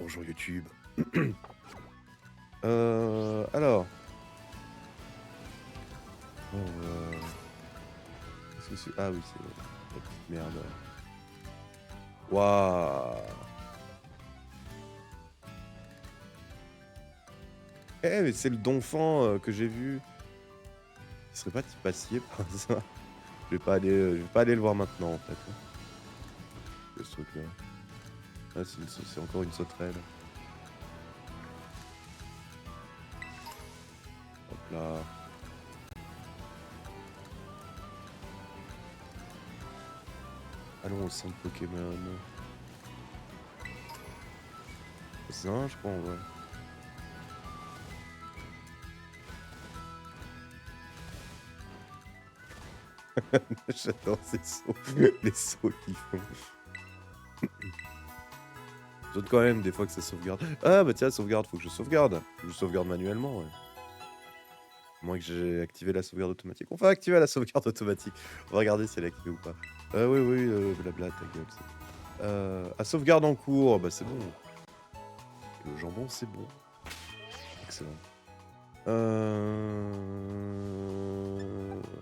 Bonjour YouTube. Alors. Bon, qu'est-ce que c'est? Ah oui, c'est la petite merde. Waouh! Eh, mais c'est le Donphan que j'ai vu. Il serait pas Tipassier par hasard? Je vais pas aller le voir maintenant en fait. Ce truc-là. Ah, c'est encore une sauterelle. Hop là. Allons au centre Pokémon. C'est un, je crois, en vrai. J'adore ces sauts. Les sauts qu'ils font. Je note quand même des fois que ça sauvegarde. Ah bah tiens, sauvegarde, faut que je sauvegarde. Faut que je sauvegarde manuellement, ouais. À moins que j'ai activé la sauvegarde automatique. On va activer la sauvegarde automatique. On va regarder si elle est activée ou pas. Oui, oui, blabla, ta gueule. À sauvegarde en cours, bah c'est bon. Le jambon, c'est bon. Excellent.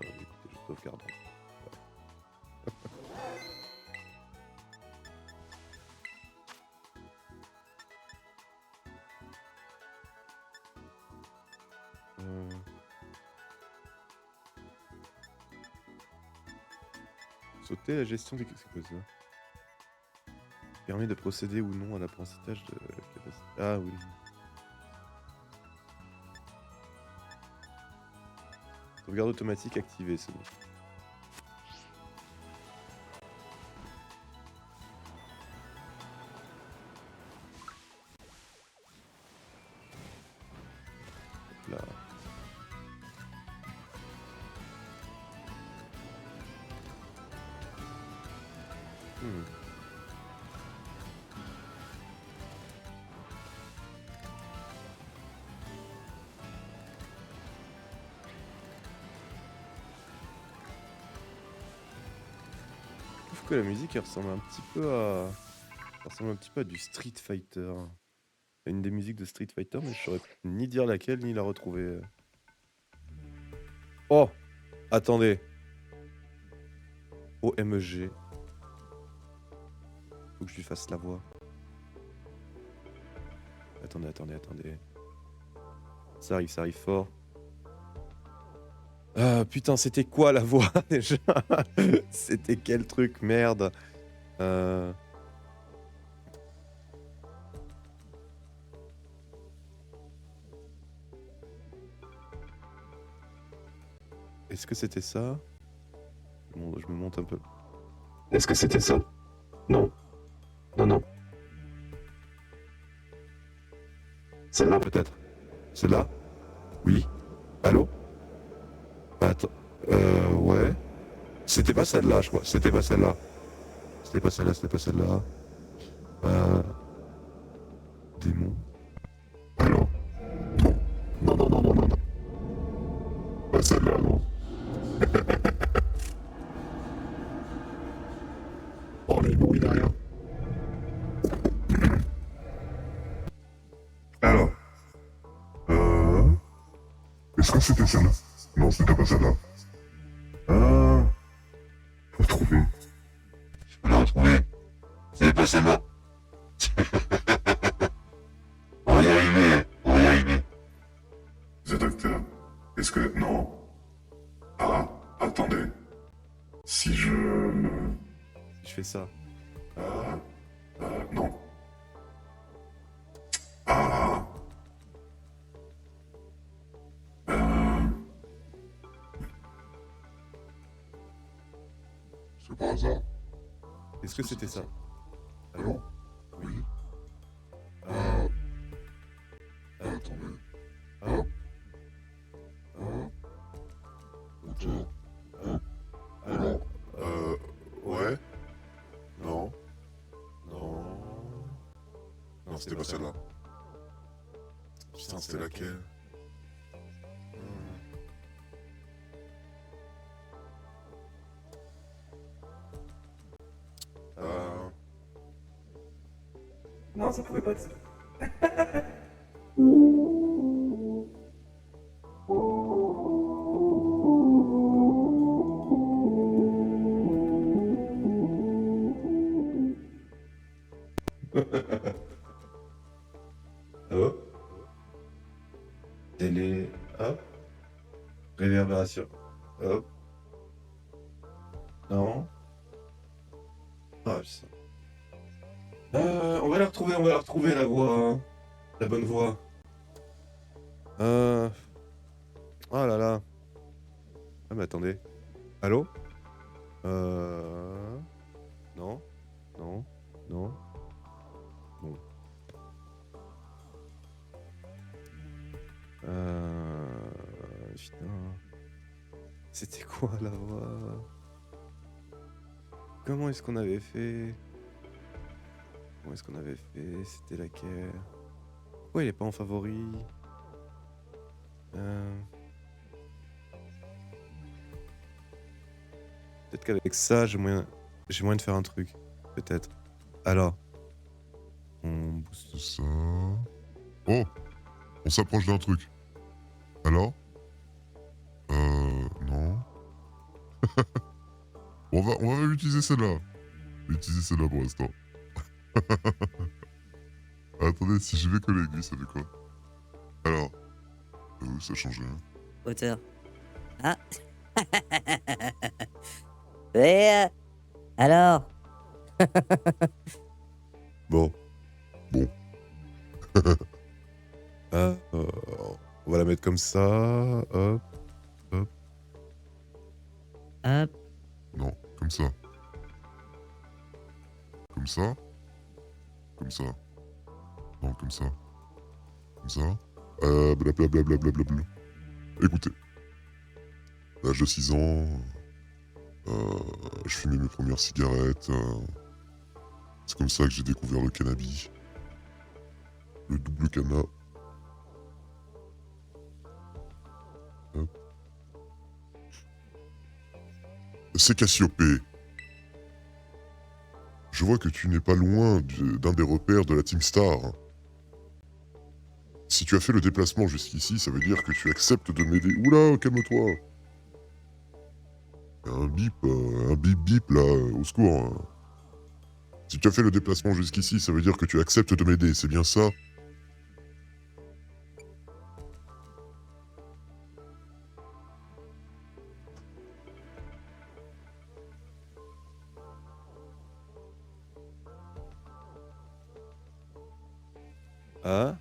Écoutez, je sauvegarde. Sauter la gestion des... C'est quoi ça? Permet de procéder ou non à l'apprentissage de la capacité... Ah oui. Sauvegarde automatique activée, c'est bon. Hop là. Je trouve que la musique elle ressemble un petit peu à... Ça ressemble un petit peu à du Street Fighter. À une des musiques de Street Fighter, mais je saurais ni dire laquelle, ni la retrouver. Oh! Attendez. OMG. Faut que je lui fasse la voix. Attendez. Ça arrive fort. Ah putain, c'était quoi la voix déjà? C'était quel truc, merde. Est-ce que c'était ça? Bon, je me monte un peu. Est-ce que c'était ça? Non. Non. Celle-là peut-être. Celle-là? Oui. Allô? Attends. Ouais. C'était pas celle-là, je crois. C'était pas celle-là. C'était pas celle-là. Démon. Allô? Non. Pas celle-là, non. Oh, les bruits derrière. Alors. Est-ce que c'était celle-là? Non, c'était pas celle-là. Faut trouver. Je peux la retrouver. C'est pas celle-là. On va y arriver. Docteur, est-ce que... Non. Ah, attendez. Si je... Je fais ça. Non. Ah. C'est pas hasard. Est-ce que c'était ça? Allô? Oui. Attendez. Docteur. Alors, Ouais. Non. Non, c'était pas celle-là. Putain, c'était laquelle? Non, ça pouvait pas être ça. Hop. Télé. Hop. Réverbération. Hop. Non. Ah, putain. On va la retrouver la voix. Hein. La bonne voix. Oh là là. Ah mais attendez. Allô? Non. Non. Non. Bon. Putain. C'était quoi la voix? Comment est-ce qu'on avait fait? Comment est-ce qu'on avait fait? C'était laquelle? Pourquoi il est pas en favori? Peut-être qu'avec ça, j'ai moyen de faire un truc. Peut-être. Alors. On booste Ça. Oh, on s'approche d'un truc. Alors non. on va utiliser celle-là. Je vais utiliser celle-là pour l'instant. Attendez, si je vais coller l'aiguille, ça fait quoi? Alors, ça a changé. Hein. Hauteur. Ah. Et alors? Bon. Bon. On va la mettre comme ça. Hop. Hop. Hop. Non, comme ça. Comme ça. Comme ça. Non, comme ça. Comme ça. Blablabla. Écoutez. À l'âge de 6 ans, je fumais mes premières cigarettes. C'est comme ça que j'ai découvert le cannabis. Le double canna. Hop. C'est Cassiopée. Je vois que tu n'es pas loin d'un des repères de la Team Star. Si tu as fait le déplacement jusqu'ici, ça veut dire que tu acceptes de m'aider. Oula, calme-toi. Il y a un bip là, au secours. Hein. Si tu as fait le déplacement jusqu'ici, ça veut dire que tu acceptes de m'aider, c'est bien ça? Ah.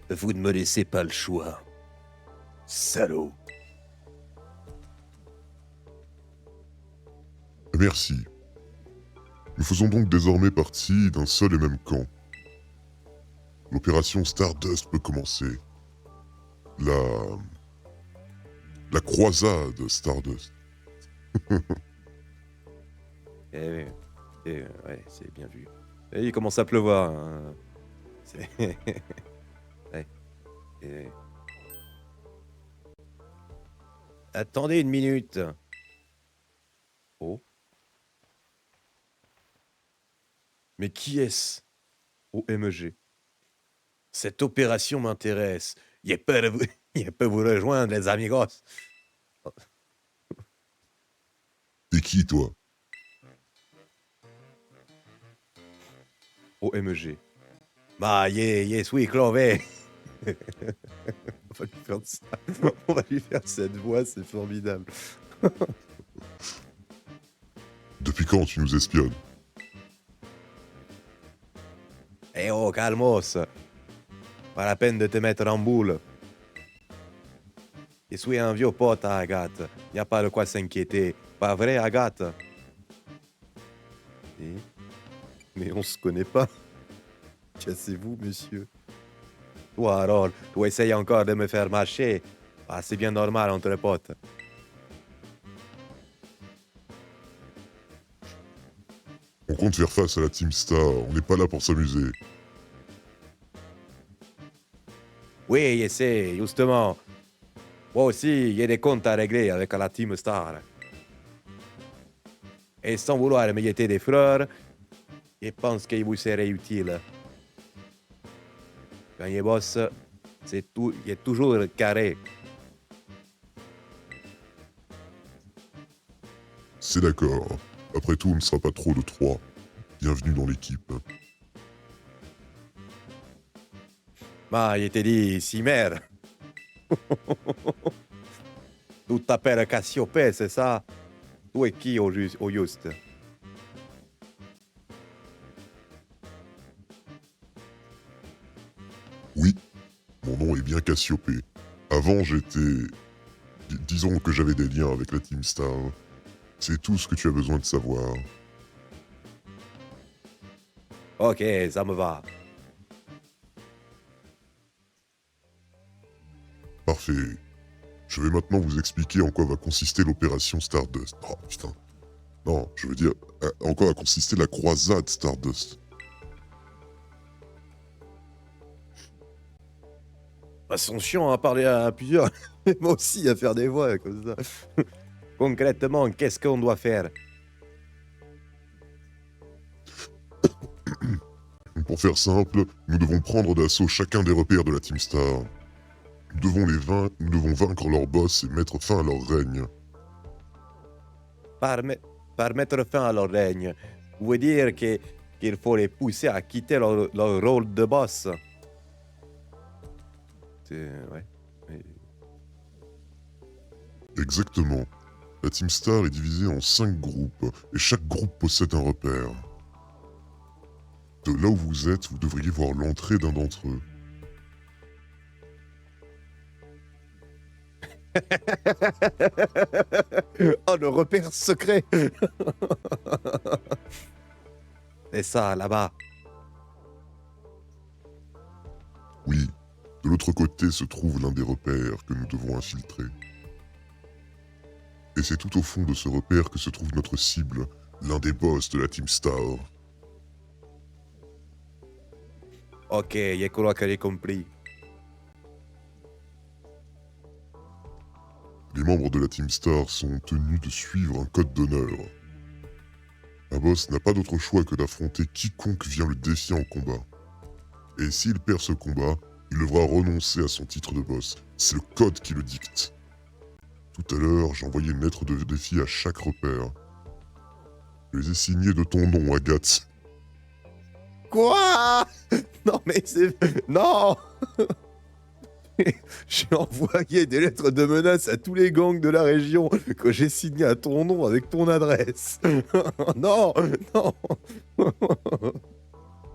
Vous ne me laissez pas le choix. Salaud. Merci. Nous faisons donc désormais partie d'un seul et même camp. L'opération Stardust peut commencer. La croisade Stardust. Ouais, c'est bien vu. Et il commence à pleuvoir. Hein. Ouais. Attendez une minute. Oh. Mais qui est-ce? OMG. Cette opération m'intéresse. Il peut vous rejoindre, les amigos. T'es qui, toi? OMG. Bah, oui, Clové. On va lui faire ça. On va lui faire cette voix, c'est formidable. Depuis quand tu nous espionnes? Eh oh, calmos. Pas la peine de te mettre en boule. Je suis un vieux pote à Agathe. Y a pas de quoi s'inquiéter. Pas vrai, Agathe? Eh? Mais on se connaît pas. Cassez-vous, monsieur. Toi, Harold, tu essayes encore de me faire marcher. Ah, c'est bien normal entre potes. On compte faire face à la Team Star, on n'est pas là pour s'amuser. Oui, je sais, justement. Moi aussi, il y a des comptes à régler avec la Team Star. Et sans vouloir me jeter des fleurs, je pense qu'il vous serait utile Quand il est boss, c'est tout, il est toujours carré. C'est d'accord. Après tout, on ne sera pas trop de trois. Bienvenue dans l'équipe. Ma, il était dit, si mère. Tu t'appelles Cassiopée, c'est ça? Tu es qui au juste? Oui, mon nom est bien Cassiopée. Avant, j'étais... Disons que j'avais des liens avec la Team Star. C'est tout ce que tu as besoin de savoir. Ok, ça me va. Parfait. Je vais maintenant vous expliquer en quoi va consister l'opération Stardust. Oh putain. Non, je veux dire, en quoi va consister la croisade Stardust. Ils sont chiants à parler à plusieurs. Moi aussi, à faire des voix comme ça. Concrètement, qu'est-ce qu'on doit faire? Pour faire simple, nous devons prendre d'assaut chacun des repères de la Team Star. Nous devons vaincre leur boss et mettre fin à leur règne. Par, par mettre fin à leur règne, vous voulez dire qu'il faut les pousser à quitter leur rôle de boss. C'est... ouais. Mais- Exactement. La Team Star est divisée en 5 groupes, et chaque groupe possède un repère. De là où vous êtes, vous devriez voir l'entrée d'un d'entre eux. Oh, le repère secret. C'est ça, là-bas. Oui, de l'autre côté se trouve l'un des repères que nous devons infiltrer. Et c'est tout au fond de ce repère que se trouve notre cible, l'un des boss de la Team Star. Ok, je crois que j'ai compris. Les membres de la Team Star sont tenus de suivre un code d'honneur. Un boss n'a pas d'autre choix que d'affronter quiconque vient le défier en combat. Et s'il perd ce combat, il devra renoncer à son titre de boss. C'est le code qui le dicte. Tout à l'heure, j'ai envoyé une lettre de défi à chaque repère. Je les ai signés de ton nom, Agathe. Quoi? Non, mais c'est... Non. J'ai envoyé des lettres de menace à tous les gangs de la région que j'ai signé à ton nom avec ton adresse. Non, non.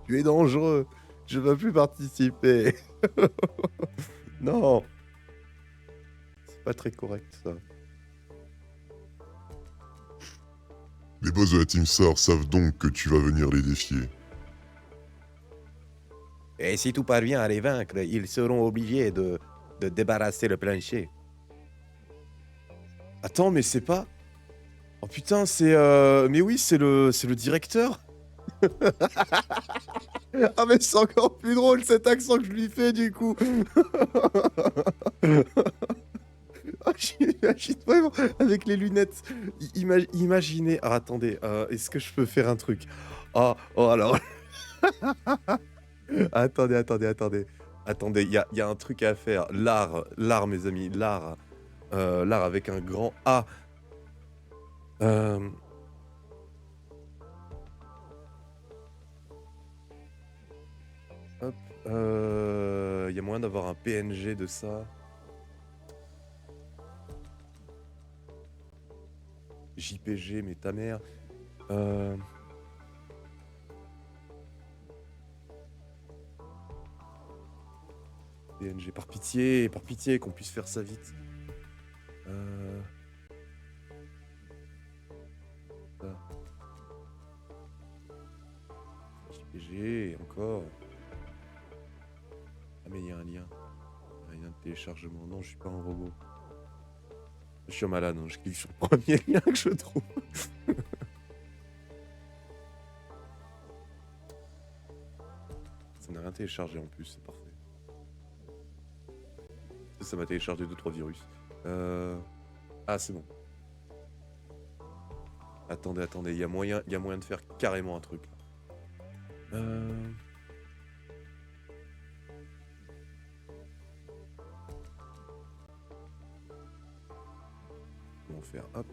Tu es dangereux. Je ne veux plus participer. Non. C'est pas très correct, ça. Les boss de la Team Star savent donc que tu vas venir les défier. Et si tu parviens à les vaincre, ils seront obligés de débarrasser le plancher. Attends, mais c'est pas... Oh putain, c'est... Mais oui, c'est le directeur. Ah mais c'est encore plus drôle cet accent que je lui fais du coup. Ah, j'imagine vraiment avec les lunettes. Imaginez... Ah, attendez, est-ce que je peux faire un truc? Oh alors... Attendez. Attendez, il y a un truc à faire. L'art mes amis, l'art. L'art avec un grand A. Euh, Hop. Il y a moyen d'avoir un PNG de ça. JPG, mais ta mère. PNG, par pitié qu'on puisse faire ça vite. Ça. JPG, encore. Ah mais il y a un lien. Il y a un lien de téléchargement. Non, je suis pas un robot. Je suis un malade, hein. Je clique sur le premier lien que je trouve. Ça n'a rien téléchargé en plus, c'est parfait. Ça m'a téléchargé 2-3 virus. Ah, c'est bon. Attendez, il y a moyen de faire carrément un truc. refaire. Hop.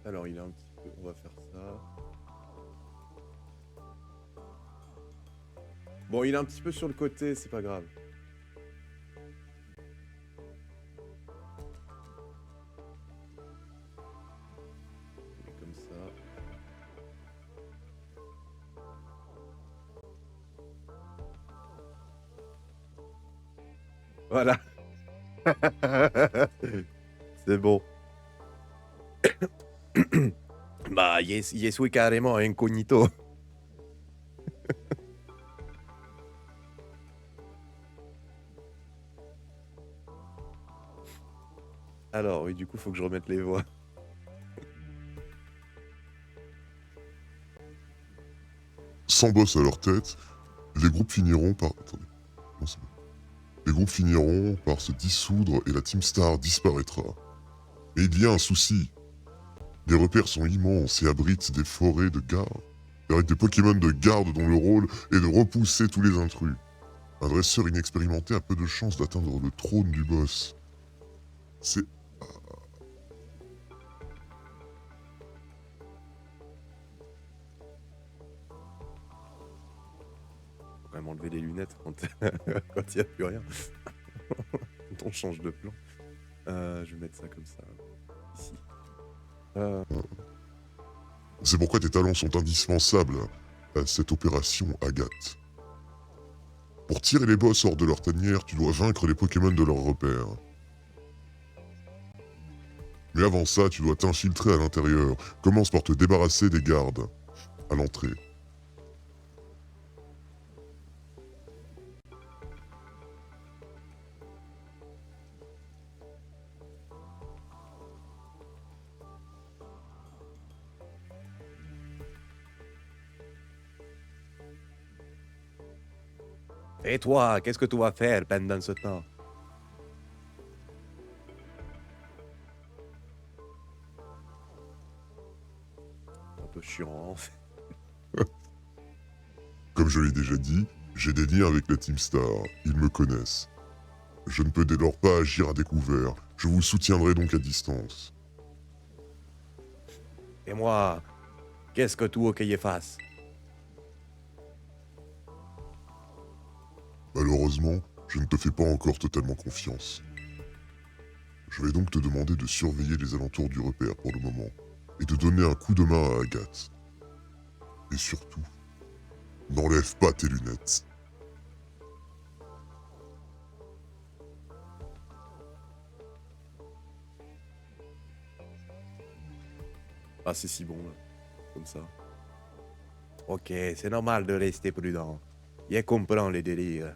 Alors il est un petit peu... On va faire ça. Bon, il est un petit peu sur le côté, c'est pas grave. Il est comme ça. Voilà. C'est bon. Bah, je suis carrément incognito. Alors, oui, du coup, faut que je remette les voix. Sans boss à leur tête, les groupes finiront par... Attendez. Non, c'est bon. Les groupes finiront par se dissoudre et la Team Star disparaîtra. Mais il y a un souci. Les repères sont immenses et abritent des forêts de garde, avec des Pokémon de garde dont le rôle est de repousser tous les intrus. Un dresseur inexpérimenté a peu de chances d'atteindre le trône du boss. C'est... Faut quand même enlever les lunettes quand il n'y a plus rien. Quand on change de plan. Je vais mettre ça comme ça. Ici. C'est pourquoi tes talents sont indispensables à cette opération Agathe. Pour tirer les boss hors de leur tanière, tu dois vaincre les Pokémon de leur repère. Mais avant ça, tu dois t'infiltrer à l'intérieur. Commence par te débarrasser des gardes à l'entrée. Et toi, qu'est-ce que tu vas faire pendant ce temps? Un peu chiant, en fait. Comme je l'ai déjà dit, j'ai des liens avec la Team Star. Ils me connaissent. Je ne peux dès lors pas agir à découvert. Je vous soutiendrai donc à distance. Et moi, qu'est-ce que tu veux qu'il fasse? Malheureusement, je ne te fais pas encore totalement confiance. Je vais donc te demander de surveiller les alentours du repère pour le moment, et de donner un coup de main à Agathe. Et surtout, n'enlève pas tes lunettes. Ah, c'est si bon, là. Comme ça. Ok, c'est normal de rester prudent. Je comprends les délires.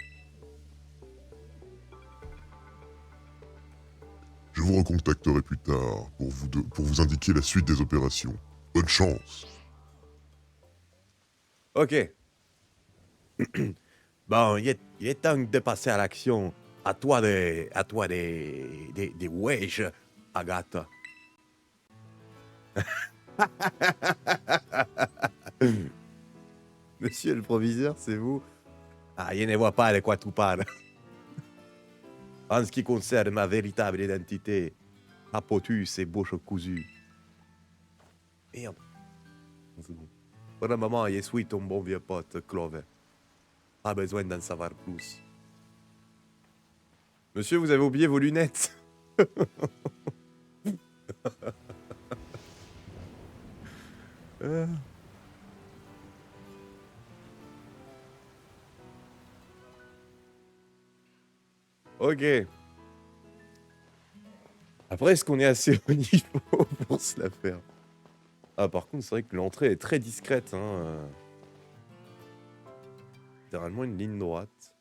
Je vous recontacterai plus tard pour vous indiquer la suite des opérations. Bonne chance. Ok. Bon, il est temps de passer à l'action. À toi des wesh, Agathe. Monsieur le proviseur, c'est vous? Ah, je ne vois pas de quoi tu parles. En ce qui concerne ma véritable identité, Apotus et bouche cousue. Merde. C'est bon. Pour le moment, je suis ton bon vieux pote, Clover. Pas besoin d'en savoir plus. Monsieur, vous avez oublié vos lunettes. Euh. Ok. Après, est-ce qu'on est assez au niveau pour se la faire? Ah, par contre, c'est vrai que l'entrée est très discrète. Hein. Littéralement une ligne droite.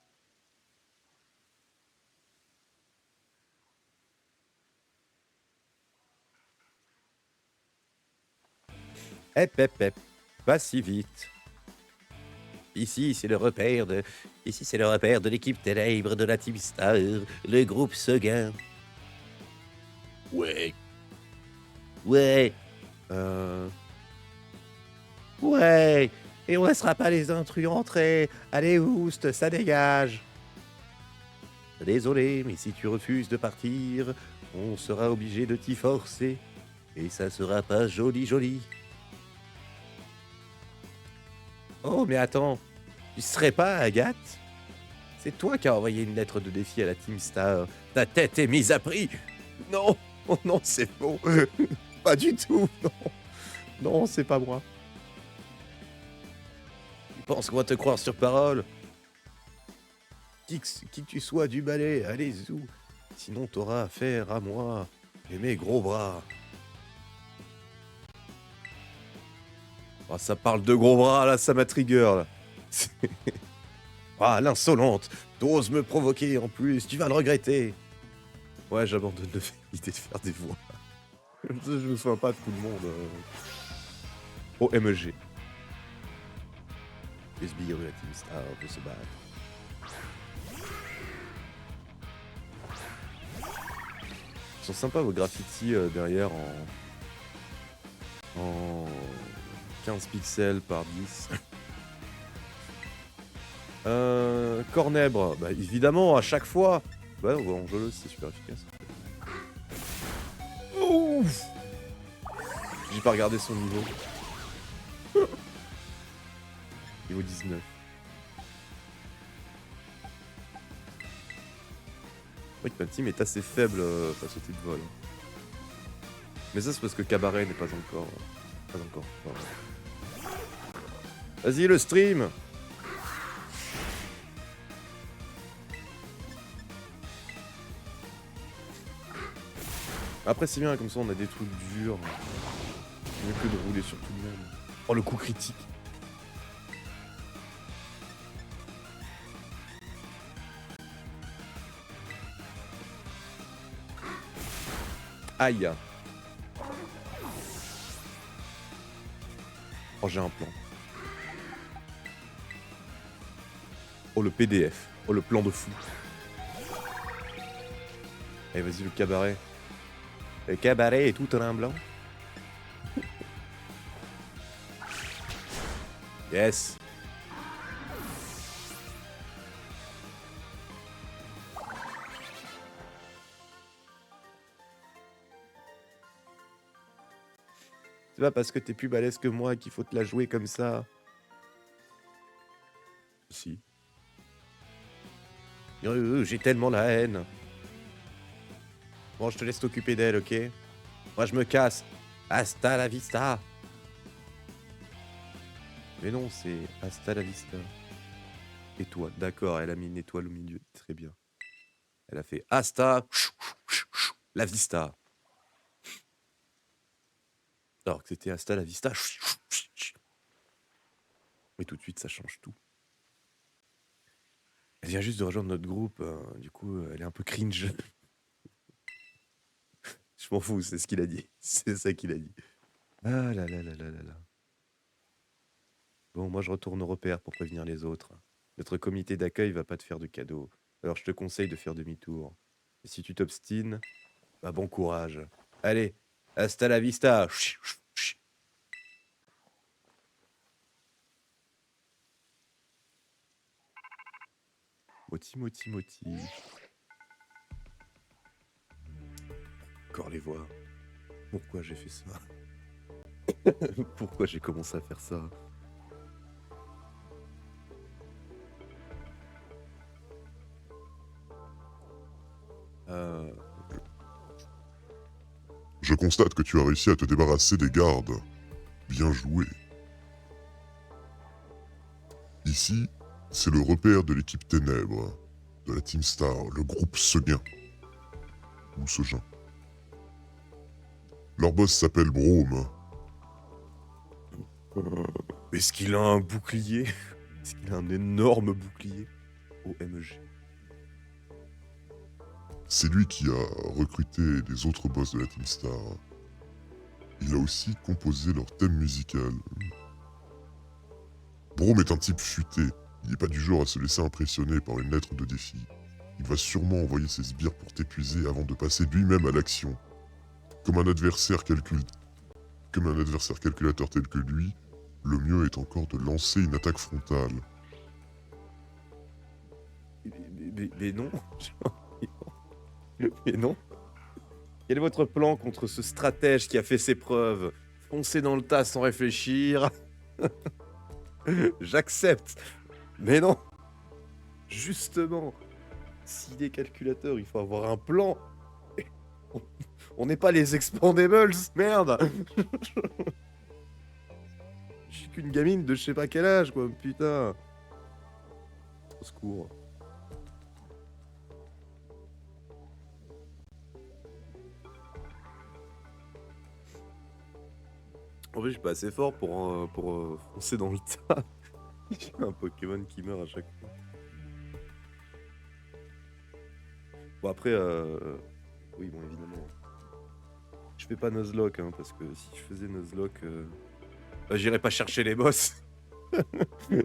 Hep, hep, hep. Pas si vite. Ici, c'est le repère de... Ici, c'est le repère de l'équipe ténèbres de la Team Star, le groupe Seguin. Ouais. Ouais. Ouais. Et on laissera pas les intrus entrer. Allez, Oust, ça dégage. Désolé, mais si tu refuses de partir, on sera obligé de t'y forcer. Et ça sera pas joli joli. Oh, mais attends, tu serais pas Agathe? C'est toi qui as envoyé une lettre de défi à la Team Star. Ta tête est mise à prix. Non, oh non, c'est faux. Pas du tout, non. Non, c'est pas moi. Tu penses qu'on va te croire sur parole? Qui que tu sois du balai, allez, zou. Sinon, t'auras affaire à moi et mes gros bras. Oh, ça parle de gros bras, là, ça m'a trigger, là. Ah, l'insolente. T'oses me provoquer en plus, tu vas le regretter. Ouais, j'abandonne l'idée de faire des voix. Je me souviens pas de tout le monde. OMG. Les sbires de la Team Star de se battre. Ils sont sympas vos graffitis derrière en 15 pixels par 10. Cornèbre, bah évidemment, à chaque fois. Bah non, Angelos, c'est super efficace. Ouf. J'ai pas regardé son niveau. Niveau 19. Oui, ma team est assez faible face au type vol. Mais ça, c'est parce que Cabaret n'est pas encore. Pas encore. Vas-y, le stream! Après, c'est bien, comme ça, on a des trucs durs. Mieux que de rouler sur tout le monde. Oh, le coup critique. Aïe. Oh, j'ai un plan. Oh, le PDF. Oh, le plan de fou. Allez, vas-y, le cabaret. Le cabaret est tout tremblant. Yes. C'est pas parce que t'es plus balèze que moi qu'il faut te la jouer comme ça. Si. J'ai tellement la haine. Bon, je te laisse t'occuper d'elle, ok? Moi, je me casse. Hasta la vista. Mais non, c'est hasta la vista. Étoile, d'accord, elle a mis une étoile au milieu. Très bien. Elle a fait hasta la vista. Alors que c'était hasta la vista. Mais tout de suite, ça change tout. Elle vient juste de rejoindre notre groupe. Du coup, elle est un peu cringe. Je m'en fous, c'est ce qu'il a dit. C'est ça qu'il a dit. Ah là là là là là là. Bon, moi je retourne au repère pour prévenir les autres. Notre comité d'accueil va pas te faire de cadeaux. Alors je te conseille de faire demi-tour. Et si tu t'obstines, bah bon courage. Allez, hasta la vista. Moti, moti, moti. Encore les voix. Pourquoi j'ai fait ça? Pourquoi j'ai commencé à faire ça? Je constate que tu as réussi à te débarrasser des gardes. Bien joué. Ici, c'est le repère de l'équipe Ténèbres, de la Team Star, le groupe Seguin. Ou Segin. Leur boss s'appelle Brome. Est-ce qu'il a un bouclier? Est-ce qu'il a un énorme bouclier? OMG. C'est lui qui a recruté les autres boss de la Team Star. Il a aussi composé leur thème musical. Braum est un type futé. Il n'est pas du genre à se laisser impressionner par une lettre de défi. Il va sûrement envoyer ses sbires pour t'épuiser avant de passer lui-même à l'action. Comme un adversaire calculateur tel que lui, le mieux est encore de lancer une attaque frontale. Mais non. Mais non. Quel est votre plan contre ce stratège qui a fait ses preuves? Foncer dans le tas sans réfléchir. J'accepte. Mais non. Justement, s'il est calculateur, il faut avoir un plan. On n'est pas les expandables, merde. Je suis qu'une gamine de je sais pas quel âge, quoi, putain. Au secours. En fait, je suis pas assez fort pour foncer dans le tas. J'ai un Pokémon qui meurt à chaque fois. Bon, après, oui, bon, évidemment. Je fais pas Nuzlocke, hein, parce que si je faisais Nuzlocke, bah, j'irais pas chercher les boss.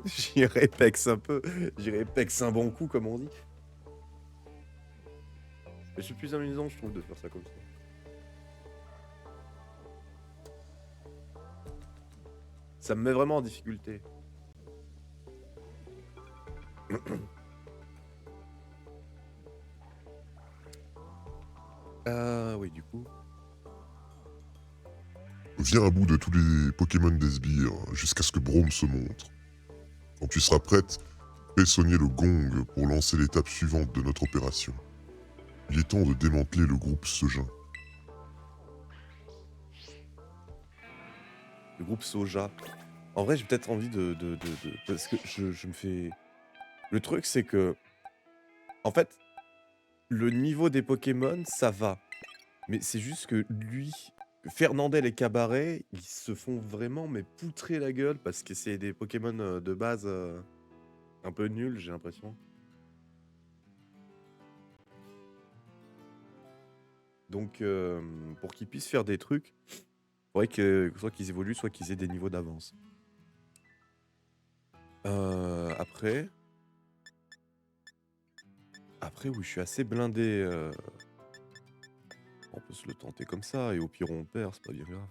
J'irais pex un peu. J'irais pex un bon coup, comme on dit. Mais c'est plus amusant, je trouve, de faire ça comme ça. Ça me met vraiment en difficulté. Oui, du coup. Viens à bout de tous les Pokémon des sbires jusqu'à ce que Braum se montre. Quand tu seras prête, fais sonner le gong pour lancer l'étape suivante de notre opération. Il est temps de démanteler le groupe Seugin. Le groupe Soja. En vrai, j'ai peut-être envie parce que je me fais... Le truc, c'est que... En fait, le niveau des Pokémon, ça va. Mais c'est juste que lui, Fernandel et Cabaret, ils se font vraiment mais poutrer la gueule parce que c'est des Pokémon de base un peu nuls, j'ai l'impression. Donc, pour qu'ils puissent faire des trucs, il faudrait que soit qu'ils évoluent, soit qu'ils aient des niveaux d'avance. Après... Après, oui, je suis assez blindé. On peut se le tenter comme ça, et au pire on perd, c'est pas bien grave.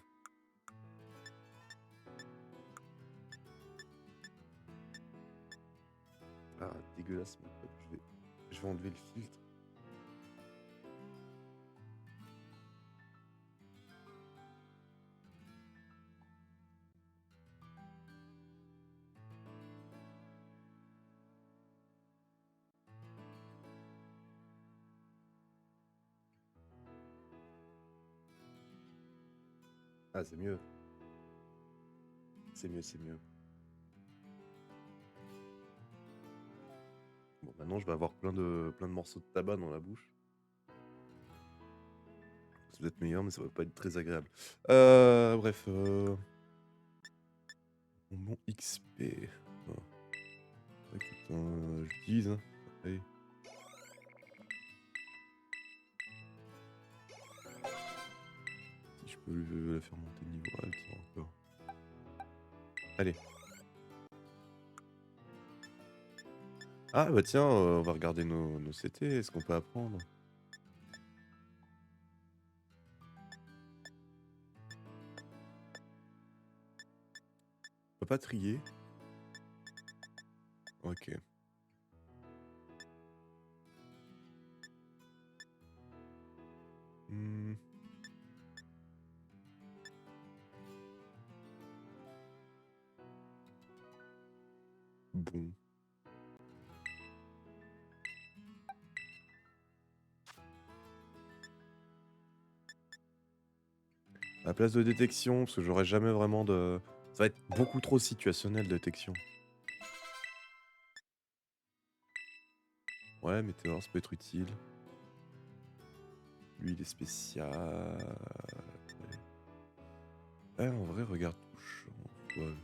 Ah, dégueulasse, mon pote. Je vais enlever le filtre. Ah, c'est mieux. C'est mieux, c'est mieux. Bon, maintenant je vais avoir plein de morceaux de tabac dans la bouche. C'est peut-être meilleur, mais ça va pas être très agréable. Bref. Mon XP. Oh. Putain, je dise, hein. Allez. Si je peux la faire monter de niveau. Ah, tiens, encore. Allez. Ah bah tiens, on va regarder nos CT, est-ce qu'on peut apprendre? On peut pas trier? Ok. Hmm. Bon. À la place de détection, parce que j'aurai jamais vraiment de... Ça va être beaucoup trop situationnel, détection. Ouais, météore, ça peut être utile. Lui, il est spécial. Ouais, en vrai, regarde touchant. Ouais.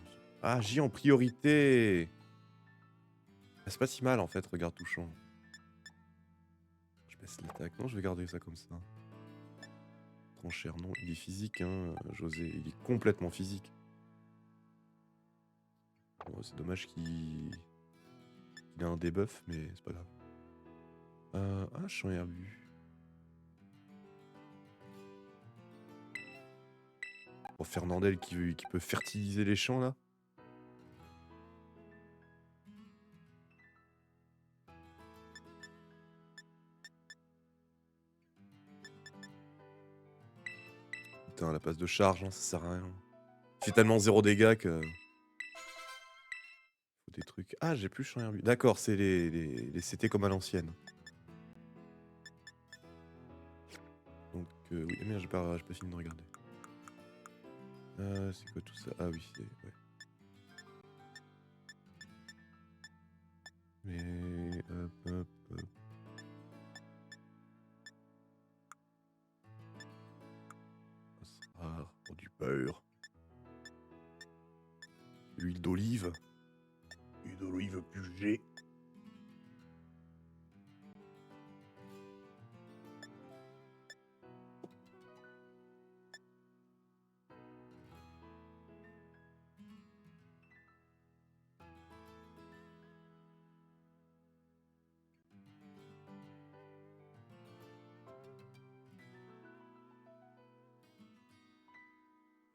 Ah, agis en priorité. Ah, c'est pas si mal, en fait, regarde touchant. Je baisse l'attaque. Non, je vais garder ça comme ça. Tranchère, non. Il est physique, hein, José. Il est complètement physique. Bon, c'est dommage qu'il ait un debuff, mais c'est pas grave. Champ herbu. Pour Fernandel qui peut fertiliser les champs là. Putain, la passe de charge, hein, ça sert à rien. Il fait tellement 0 dégâts que. Faut des trucs. Ah, j'ai plus champ herbu. D'accord, c'est les CT comme à l'ancienne. Donc, oui, merde, j'ai pas fini de regarder. C'est quoi tout ça? Ah oui, c'est. Ouais. Mais. Hop. Ça sera rare pour du beurre. L'huile d'olive. Huile d'olive purgée.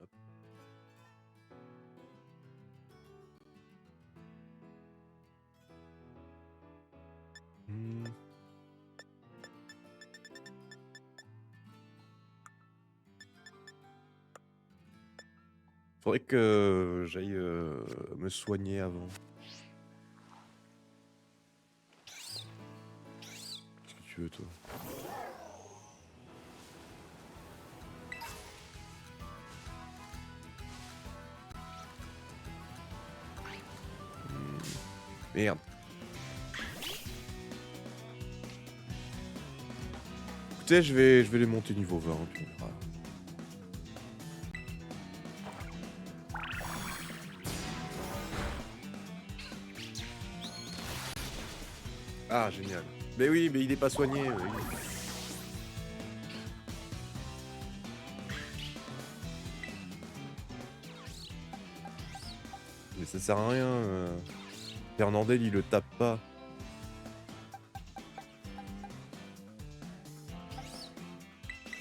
Hop. Faudrait que j'aille me soigner avant. Qu'est-ce que tu veux, toi? Merde. Écoutez, je vais les monter niveau 20, tu verras. Ah, génial. Mais oui, mais il est pas soigné. Oui. Mais ça sert à rien. Fernandel, il le tape pas.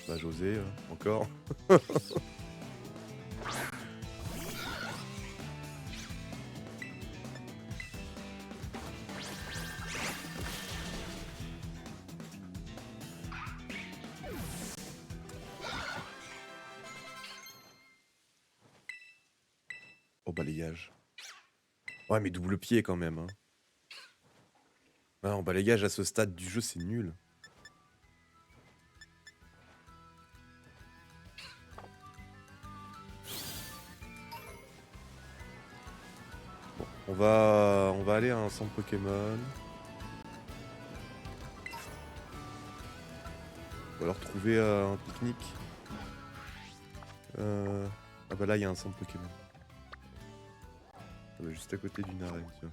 Bah, José, encore. Oh, balayage. Ouais, mais double pied quand même. Hein. Ah, non, balayage à ce stade du jeu, c'est nul. Bon, on va aller à un centre Pokémon. Ou alors trouver un pique-nique. Ah bah là, il y a un centre Pokémon. Juste à côté d'une arène, tiens.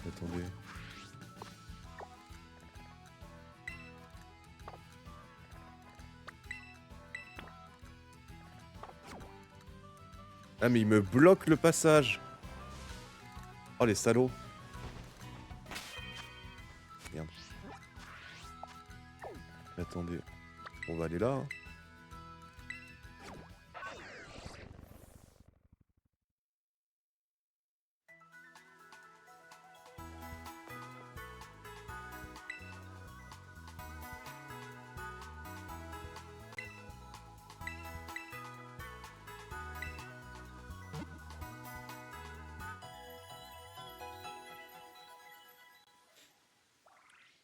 Attendez. Ah mais il me bloque le passage. Oh les salauds. Merde. Attendez. On va aller là. Hein.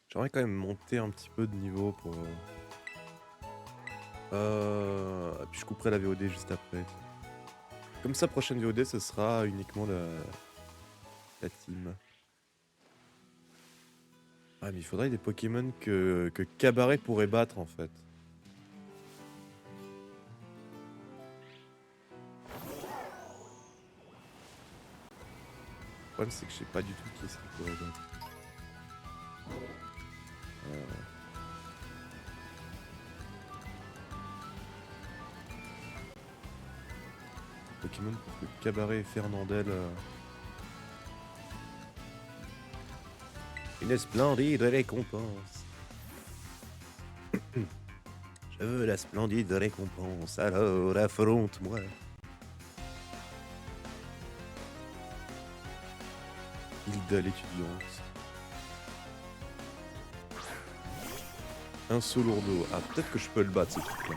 J'aimerais quand même monter un petit peu de niveau pour... Puis je couperai la VOD juste après. Comme ça, prochaine VOD, ce sera uniquement la team. Ah mais il faudrait des Pokémon que Cabaret pourrait battre en fait. Le problème c'est que je sais pas du tout qui est-ce qui pourrait battre. Pokémon pour que Cabaret et Fernandel... Une splendide récompense. Je veux la splendide récompense, alors affronte-moi. Hilda l'étudiante. Un saut lourdeau. Ah, peut-être que je peux le battre ce truc-là.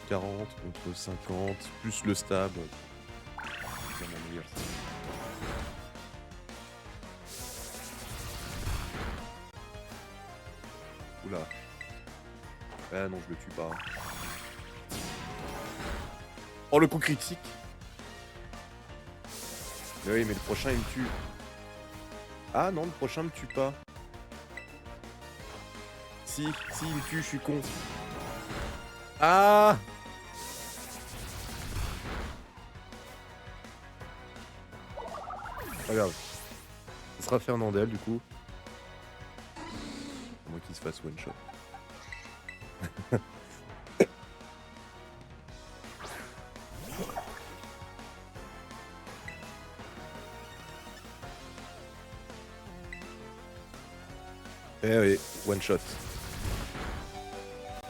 « 40 contre 50, plus le stab. » C'est vraiment meilleur, ça. Oula. Ah non, je le tue pas. Oh, le coup critique. Mais oui, mais le prochain, il me tue. Ah non, le prochain me tue pas. Si, il me tue, je suis con. Ah! Pas grave. Ce sera Fernandel, du coup. À moins qu'il se fasse one shot. Eh oui, one shot.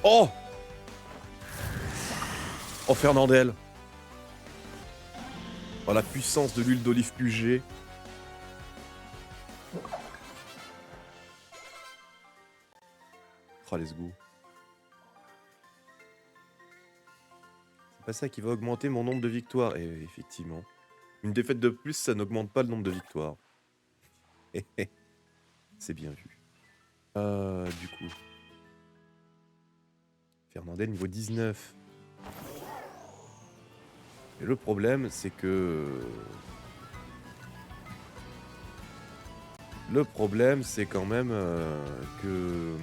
Oh! Oh, Fernandel! Oh, la puissance de l'huile d'olive QG. Oh, let's go. C'est pas ça qui va augmenter mon nombre de victoires. Et effectivement. Une défaite de plus, ça n'augmente pas le nombre de victoires. C'est bien vu. Du coup. Fernandel niveau 19. Et le problème, c'est que... Le problème, c'est quand même que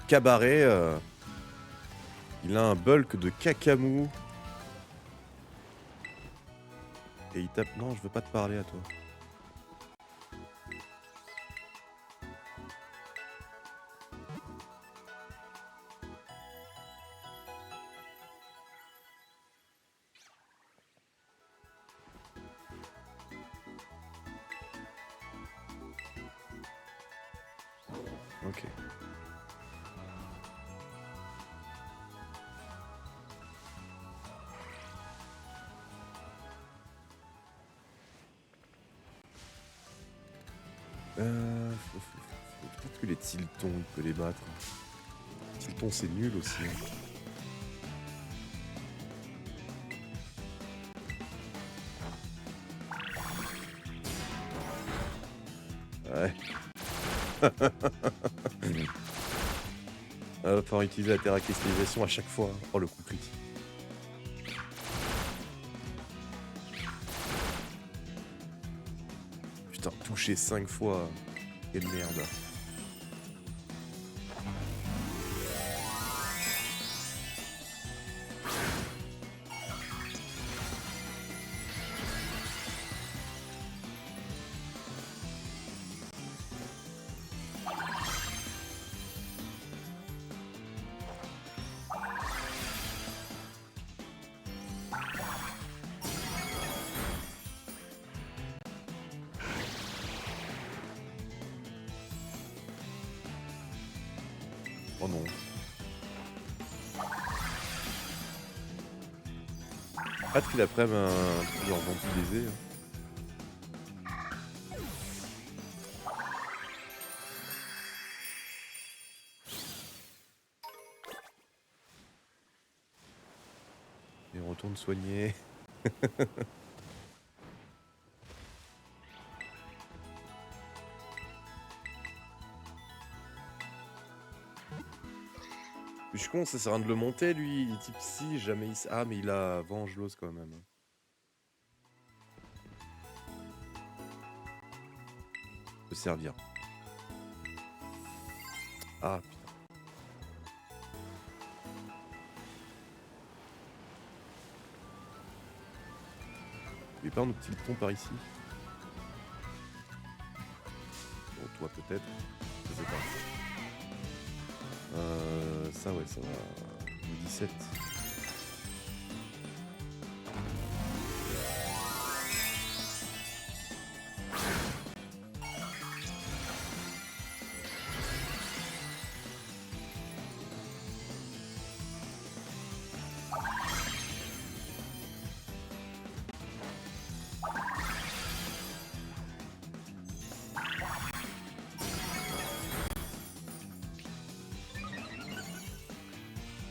Cabaret, il a un bulk de cacamou. Et il tape... Non, je veux pas te parler à toi. Ok. Peut-être que les Tiltons, il peut les battre. Tilton, c'est nul aussi. Ouais. Va falloir utiliser la terra cristallisation à chaque fois. Oh, le coup critique. Putain, touché 5 fois. Quelle merde. Oh non. Hâte qu'il apprenne un truc genre vampirisé. Et on retourne soigner. Je suis con, ça sert à rien de le monter lui. Il est type psy, jamais il. Ah, mais il a Vengelos quand même. Peut servir. Ah putain. Il y a pas un autre Tilton par ici. Bon, fois peut-être. Je sais pas. Ça ouais, ça va. Niveau 17.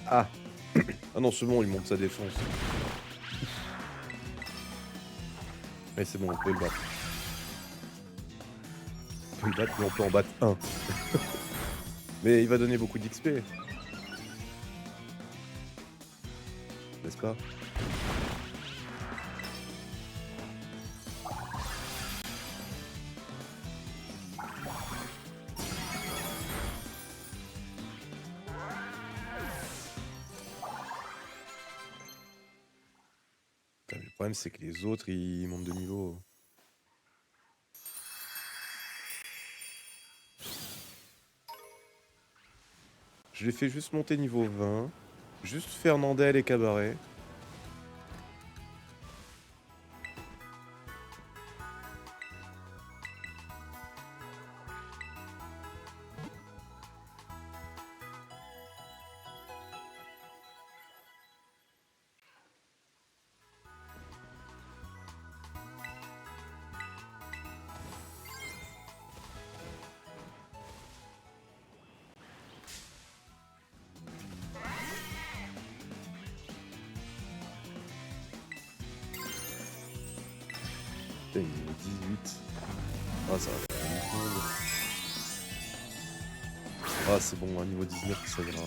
Ah. Ah non, c'est bon, il monte sa défense. Mais c'est bon, on peut le battre. On peut le battre, mais on peut en battre un. Mais il va donner beaucoup d'XP. N'est-ce pas? Putain, mais le problème, c'est que les autres, ils montent de niveau. Je l'ai fait juste monter niveau 20. Juste Fernandel et Cabaret. Putain, il est niveau 18. Ah, ça va faire un monde. Ah, c'est bon, un niveau 19, ça ira.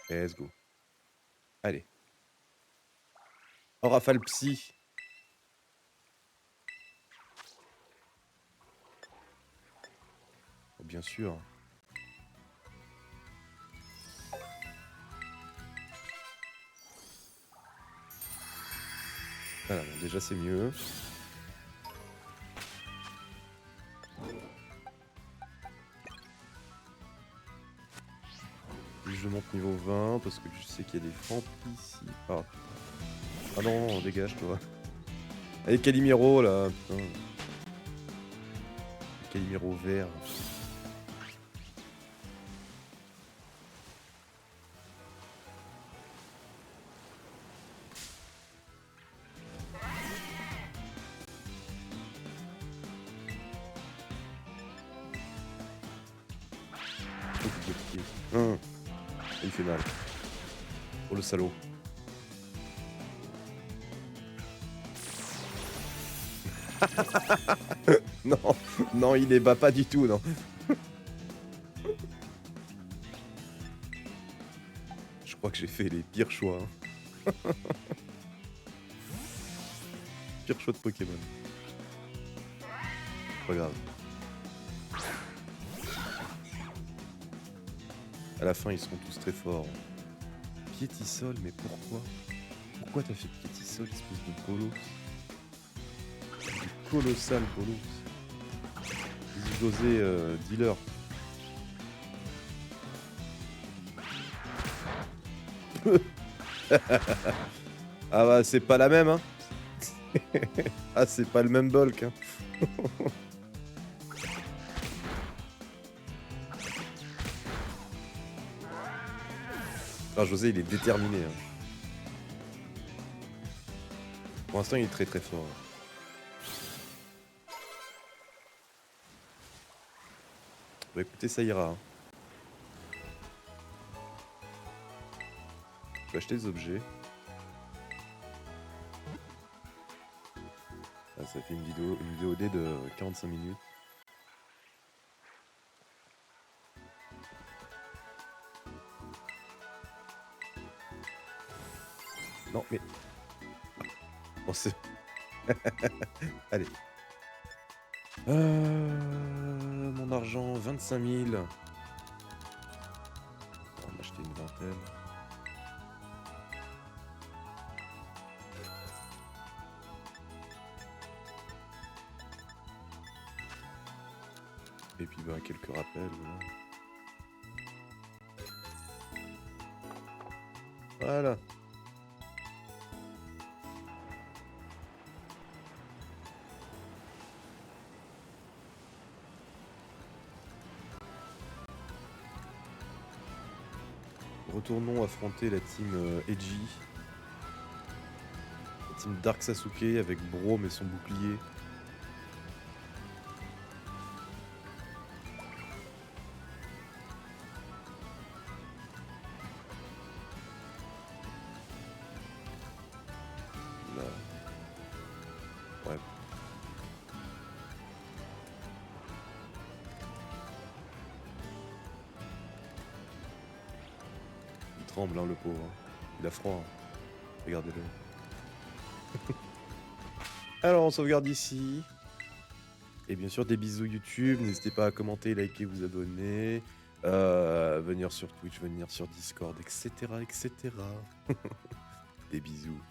Let's go. Allez. Oh, Rafale Psy. Oh, bien sûr. Voilà, bon, déjà c'est mieux. Puis je monte niveau 20 parce que je sais qu'il y a des francs ici. Ah. Ah non, dégage toi. Allez, Calimero là, putain. Calimero vert. Il fait mal. Oh le salaud. Non, non, il les bat pas du tout, non. Je crois que j'ai fait les pires choix. Pire choix de Pokémon. Pas grave. À la fin, ils seront tous très forts. Piétisol, mais pourquoi? Pourquoi t'as fait Piétisol, espèce de bolos? Du colossal bolos. Dosé dealer. Ah bah c'est pas la même hein. Ah c'est pas le même bulk hein. Ah José il est déterminé hein. Pour l'instant il est très très fort. Bah écoutez ça ira hein. Je vais acheter des objets. ça fait une vidéo VOD de 45 minutes. Non, mais... Bon, c'est... Allez. Mon argent, 25 000. On va en acheter une vingtaine. Et puis bah, quelques rappels, voilà. Voilà. Retournons affronter la team Edgy. La team Dark Sasuke avec Braum et son bouclier. Là. Ouais. Il tremble, hein, le pauvre. Hein. Il a froid. Hein. Regardez-le. Alors, on sauvegarde ici. Et bien sûr, des bisous YouTube. N'hésitez pas à commenter, liker, vous abonner. Venir sur Twitch, venir sur Discord, etc. etc. Des bisous.